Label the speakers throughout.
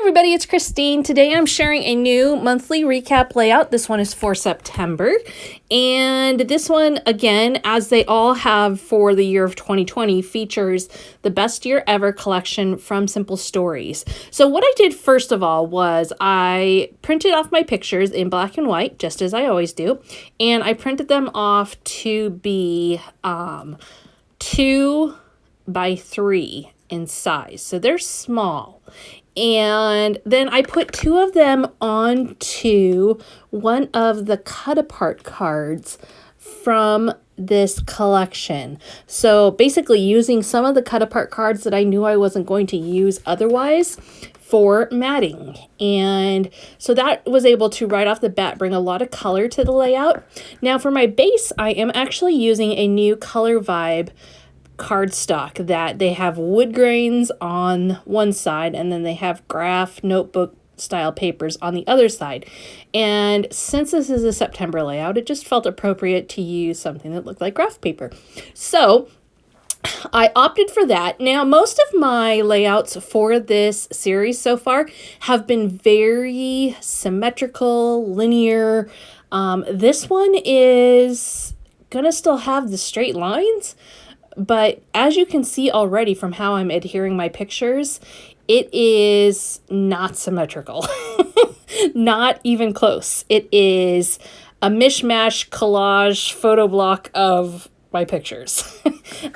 Speaker 1: Everybody, it's Christine. Today I'm sharing a new monthly recap layout. This one is for September. And this one, again, as they all have for the year of 2020, features the Best Year Ever collection from Simple Stories. So what I did first of all was I printed off my pictures in black and white, just as I always do. And I printed them off to be 2 by 3 in size. So they're small. And then I put 2 of them onto one of the cut apart cards from this collection. So basically using some of the cut apart cards that I knew I wasn't going to use otherwise for matting. And so that was able to right off the bat bring a lot of color to the layout. Now for my base, I am actually using a new Color Vibe cardstock that they have wood grains on one side and then they have graph notebook style papers on the other side. And since this is a September layout, it just felt appropriate to use something that looked like graph paper. So I opted for that. Now, most of my layouts for this series so far have been very symmetrical, linear. This one is gonna still have the straight lines, but as you can see already from how I'm adhering my pictures, it is not symmetrical. Not even close. It is a mishmash collage photo block of my pictures.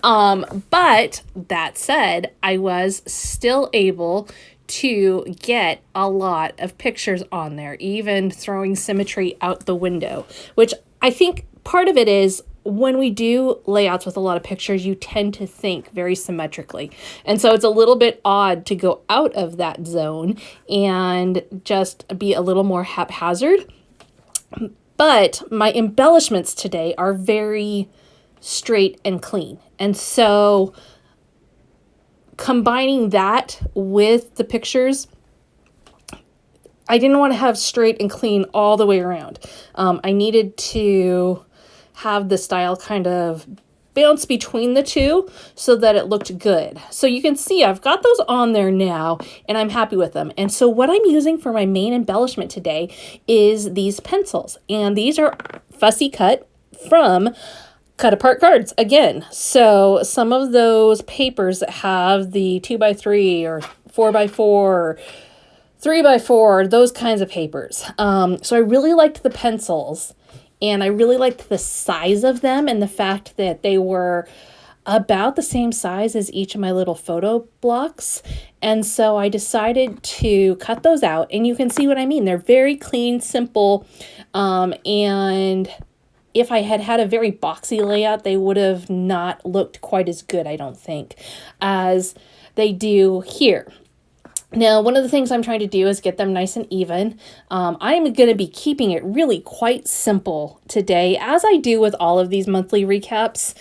Speaker 1: But that said, I was still able to get a lot of pictures on there, even throwing symmetry out the window, which I think part of it is when we do layouts with a lot of pictures, you tend to think very symmetrically. And so it's a little bit odd to go out of that zone and just be a little more haphazard. But my embellishments today are very straight and clean. And so combining that with the pictures, I didn't want to have straight and clean all the way around. I needed to have the style kind of bounce between the two so that it looked good. So you can see I've got those on there now and I'm happy with them. And so what I'm using for my main embellishment today is these pencils. And these are fussy cut from cut apart cards again. So some of those papers that have the 2x3 or 4x4 or 3x4, those kinds of papers. So I really liked the pencils. And I really liked the size of them and the fact that they were about the same size as each of my little photo blocks. And so I decided to cut those out. And you can see what I mean. They're very clean, simple. And if I had had a very boxy layout, they would have not looked quite as good, I don't think, as they do here. Now, one of the things I'm trying to do is get them nice and even. I'm going to be keeping it really quite simple today, as I do with all of these monthly recaps.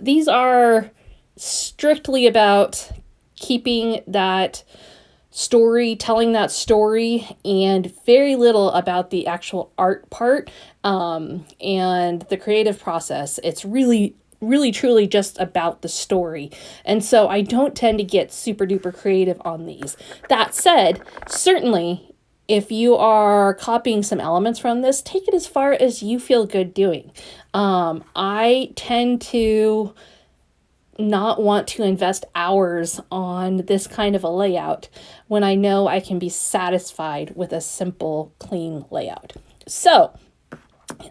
Speaker 1: These are strictly about keeping that story, telling that story, and very little about the actual art part and the creative process. It's really truly just about the story. And so I don't tend to get super duper creative on these. That said, certainly if you are copying some elements from this, take it as far as you feel good doing. I tend to not want to invest hours on this kind of a layout when I know I can be satisfied with a simple, clean layout. So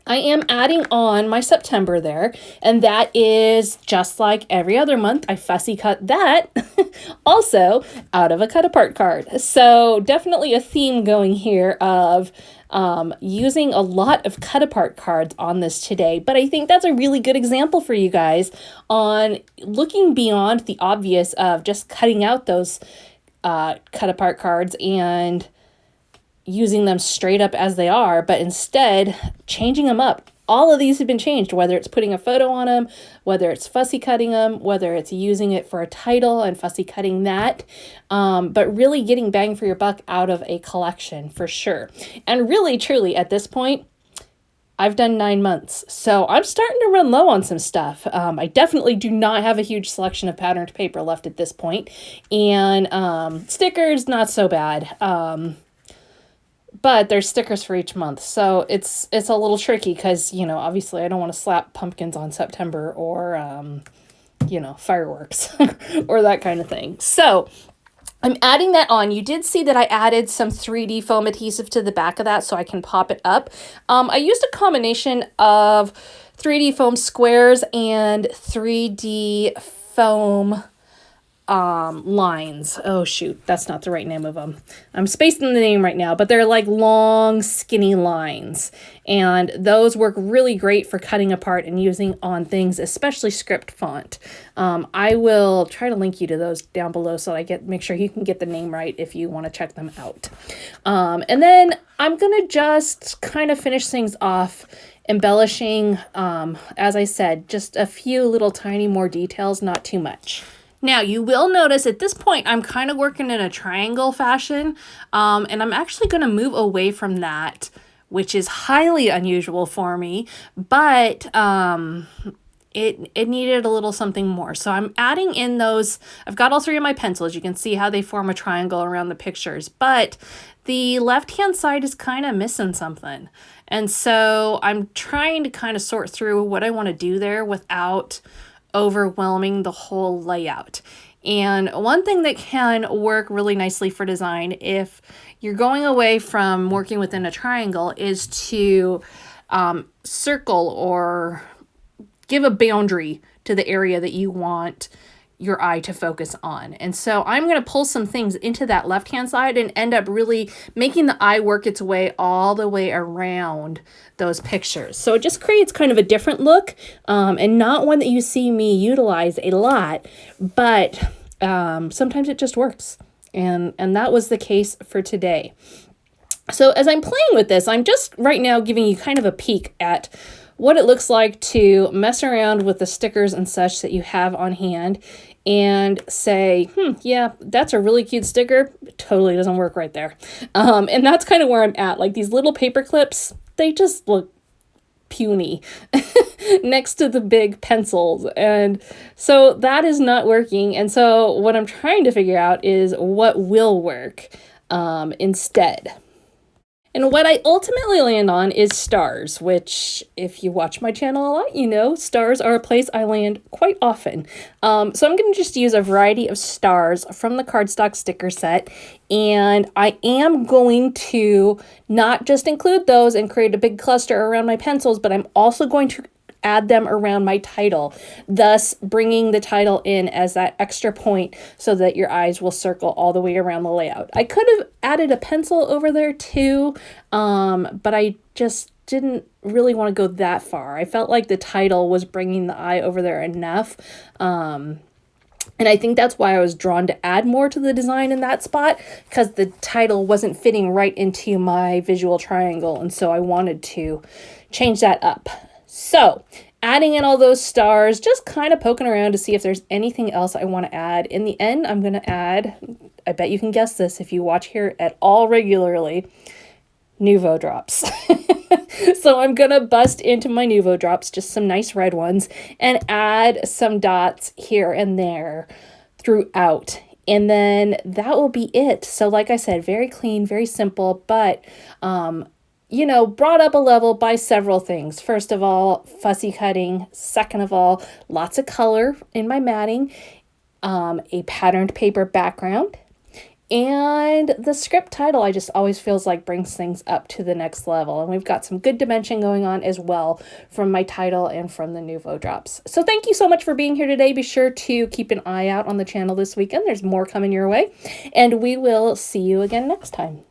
Speaker 1: I am adding on my September there, and that is just like every other month. I fussy cut that also out of a cut apart card. So definitely a theme going here of using a lot of cut apart cards on this today. But I think that's a really good example for you guys on looking beyond the obvious of just cutting out those cut apart cards and using them straight up as they are, but instead changing them up. All of these have been changed, whether it's putting a photo on them, whether it's fussy cutting them, whether it's using it for a title and fussy cutting that, but really getting bang for your buck out of a collection for sure. And really, truly, at this point, I've done 9 months. So I'm starting to run low on some stuff. I definitely do not have a huge selection of patterned paper left at this point. And stickers, not so bad. But there's stickers for each month. So it's a little tricky because, you know, obviously I don't want to slap pumpkins on September or, you know, fireworks or that kind of thing. So I'm adding that on. You did see that I added some 3D foam adhesive to the back of that so I can pop it up. I used a combination of 3D foam squares and 3D foam lines. Oh shoot, that's not the right name of them. I'm spacing the name right now, but they're like long skinny lines, and those work really great for cutting apart and using on things, especially script font. I will try to link you to those down below so I make sure you can get the name right if you want to check them out. And then I'm gonna just kind of finish things off embellishing, as I said, just a few little tiny more details, not too much. Now, you will notice at this point, I'm kind of working in a triangle fashion, and I'm actually going to move away from that, which is highly unusual for me, but it needed a little something more. So I'm adding in those. I've got all 3 of my pencils. You can see how they form a triangle around the pictures, but the left-hand side is kind of missing something. And so I'm trying to kind of sort through what I want to do there without overwhelming the whole layout. And one thing that can work really nicely for design, if you're going away from working within a triangle, is to circle or give a boundary to the area that you want your eye to focus on. And so I'm going to pull some things into that left-hand side and end up really making the eye work its way all the way around those pictures. So it just creates kind of a different look, and not one that you see me utilize a lot, but sometimes it just works. And that was the case for today. So as I'm playing with this, I'm just right now giving you kind of a peek at what it looks like to mess around with the stickers and such that you have on hand and say, yeah, that's a really cute sticker. It totally doesn't work right there. And that's kind of where I'm at. Like these little paper clips, they just look puny next to the big pencils. And so that is not working. And so what I'm trying to figure out is what will work instead. And what I ultimately land on is stars, which if you watch my channel a lot, you know stars are a place I land quite often. So I'm going to just use a variety of stars from the cardstock sticker set. And I am going to not just include those and create a big cluster around my pencils, but I'm also going to add them around my title, thus bringing the title in as that extra point so that your eyes will circle all the way around the layout. I could have added a pencil over there too, but I just didn't really want to go that far. I felt like the title was bringing the eye over there enough. And I think that's why I was drawn to add more to the design in that spot, because the title wasn't fitting right into my visual triangle. And so I wanted to change that up. So adding in all those stars, just kind of poking around to see if there's anything else I want to add. In the end, I'm going to add, I bet you can guess this if you watch here at all regularly, Nuvo drops. So I'm going to bust into my Nuvo drops, just some nice red ones, and add some dots here and there throughout. And then that will be it. So like I said, very clean, very simple, but you know, brought up a level by several things. First of all, fussy cutting. Second of all, lots of color in my matting, a patterned paper background, and the script title I just always feels like brings things up to the next level. And we've got some good dimension going on as well from my title and from the Nuvo drops. So thank you so much for being here today. Be sure to keep an eye out on the channel this weekend. There's more coming your way, and we will see you again next time.